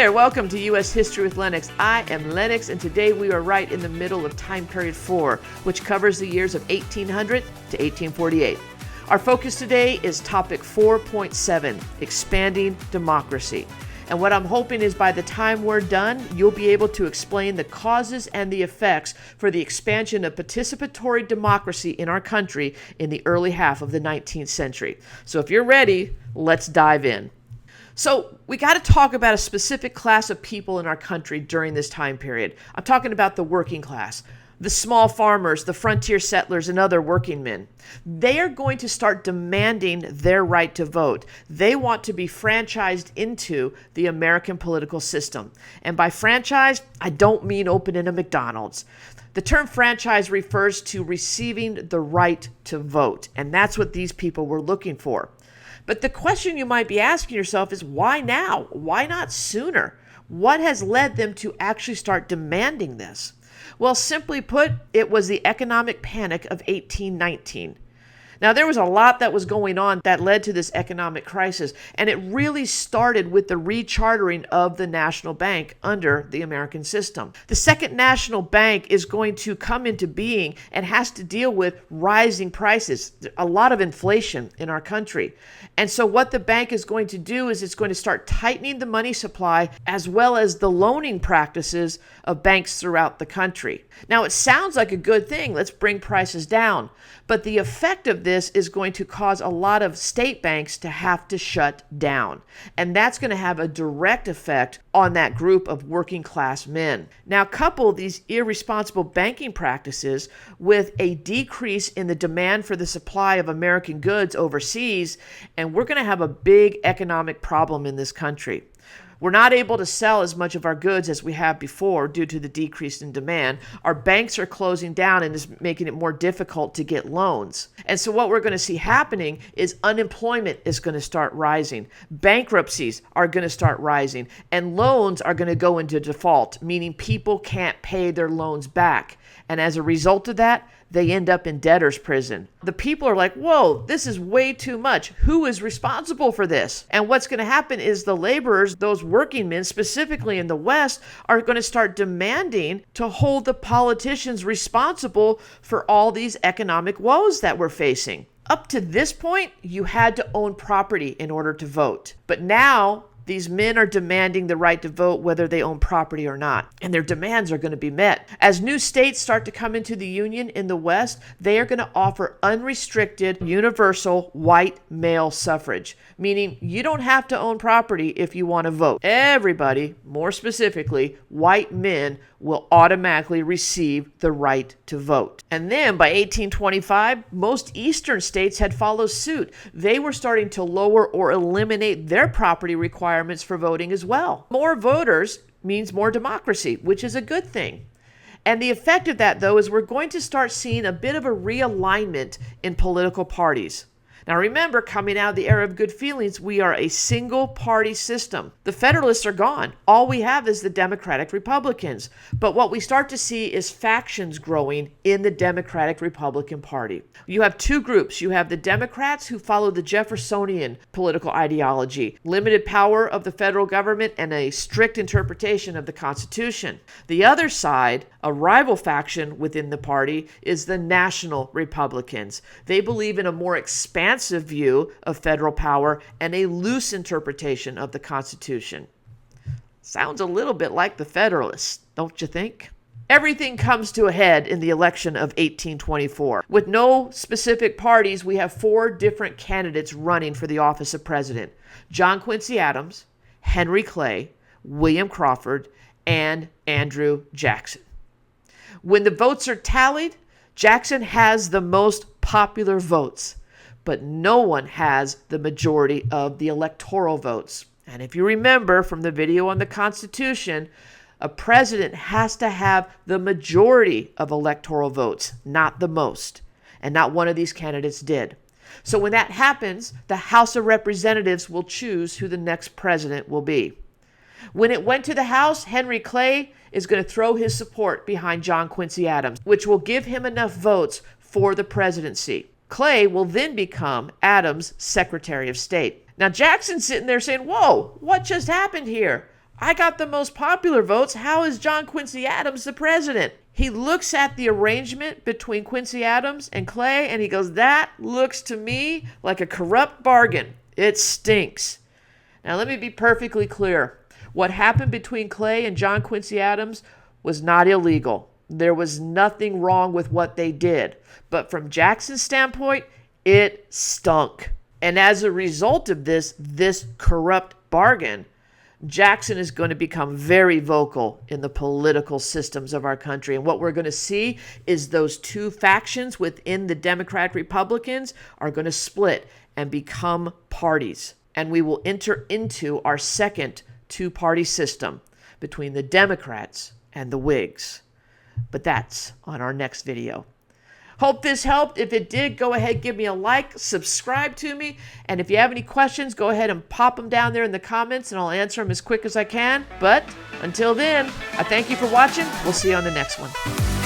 there, welcome to U.S. History with Lennox. I am Lennox, and today we are right in the middle of time period 4, which covers the years of 1800 to 1848. Our focus today is topic 4.7, expanding democracy. And what I'm hoping is by the time we're done, you'll be able to explain the causes and the effects for the expansion of participatory democracy in our country in the early half of the 19th century. So if you're ready, let's dive in. So we got to talk about a specific class of people in our country during this time period. I'm talking about the working class, the small farmers, the frontier settlers, and other working men. They are going to start demanding their right to vote. They want to be franchised into the American political system. And by franchise, I don't mean opening a McDonald's. The term franchise refers to receiving the right to vote, and that's what these people were looking for. But the question you might be asking yourself is, why now? Why not sooner? What has led them to actually start demanding this? Well, simply put, it was the economic panic of 1819. Now, there was a lot that was going on that led to this economic crisis, and it really started with the rechartering of the national bank under the American system. The Second National Bank is going to come into being and has to deal with rising prices, a lot of inflation in our country. And so what the bank is going to do is it's going to start tightening the money supply as well as the loaning practices of banks throughout the country. Now, it sounds like a good thing. Let's bring prices down. But the effect of this is going to cause a lot of state banks to have to shut down. And that's going to have a direct effect on that group of working class men. Now, couple these irresponsible banking practices with a decrease in the demand for the supply of American goods overseas, and we're going to have a big economic problem in this country. We're not able to sell as much of our goods as we have before due to the decrease in demand. Our banks are closing down and is making it more difficult to get loans. And so what we're going to see happening is unemployment is going to start rising. Bankruptcies are going to start rising. And loans are going to go into default, meaning people can't pay their loans back. And as a result of that, they end up in debtor's prison. The people are like, whoa, this is way too much. Who is responsible for this? And what's going to happen is the laborers, those working men, specifically in the West, are going to start demanding to hold the politicians responsible for all these economic woes that we're facing. Up to this point, you had to own property in order to vote. But now, these men are demanding the right to vote whether they own property or not, and their demands are going to be met. As new states start to come into the Union in the West, they are going to offer unrestricted, universal, white male suffrage, meaning you don't have to own property if you want to vote. Everybody, more specifically, white men, will automatically receive the right to vote. And then by 1825, most eastern states had followed suit. They were starting to lower or eliminate their property requirements for voting as well. More voters means more democracy, which is a good thing. And the effect of that, though, is we're going to start seeing a bit of a realignment in political parties. Now remember, coming out of the era of good feelings, we are a single party system. The Federalists are gone. All we have is the Democratic Republicans. But what we start to see is factions growing in the Democratic Republican Party. You have two groups. You have the Democrats who follow the Jeffersonian political ideology, limited power of the federal government and a strict interpretation of the Constitution. The other side, a rival faction within the party, is the National Republicans. They believe in a more expansive view of federal power and a loose interpretation of the Constitution. Sounds a little bit like the Federalists, don't you think? Everything comes to a head in the election of 1824. With no specific parties, we have 4 different candidates running for the office of president: John Quincy Adams, Henry Clay, William Crawford, and Andrew Jackson. When the votes are tallied, Jackson has the most popular votes, but no one has the majority of the electoral votes. And if you remember from the video on the Constitution, a president has to have the majority of electoral votes, not the most. And not one of these candidates did. So when that happens, the House of Representatives will choose who the next president will be. When it went to the House, Henry Clay is going to throw his support behind John Quincy Adams, which will give him enough votes for the presidency. Clay will then become Adams' Secretary of State. Now Jackson's sitting there saying, whoa, what just happened here? I got the most popular votes. How is John Quincy Adams the president? He looks at the arrangement between Quincy Adams and Clay and he goes, that looks to me like a corrupt bargain. It stinks. Now, let me be perfectly clear. What happened between Clay and John Quincy Adams was not illegal. There was nothing wrong with what they did. But from Jackson's standpoint, it stunk. And as a result of this corrupt bargain, Jackson is going to become very vocal in the political systems of our country. And what we're going to see is those two factions within the Democrat Republicans are going to split and become parties. And we will enter into our second two-party system between the Democrats and the Whigs. But that's on our next video. Hope this helped. If it did, go ahead, give me a like, subscribe to me. And if you have any questions, go ahead and pop them down there in the comments and I'll answer them as quick as I can. But until then, I thank you for watching. We'll see you on the next one.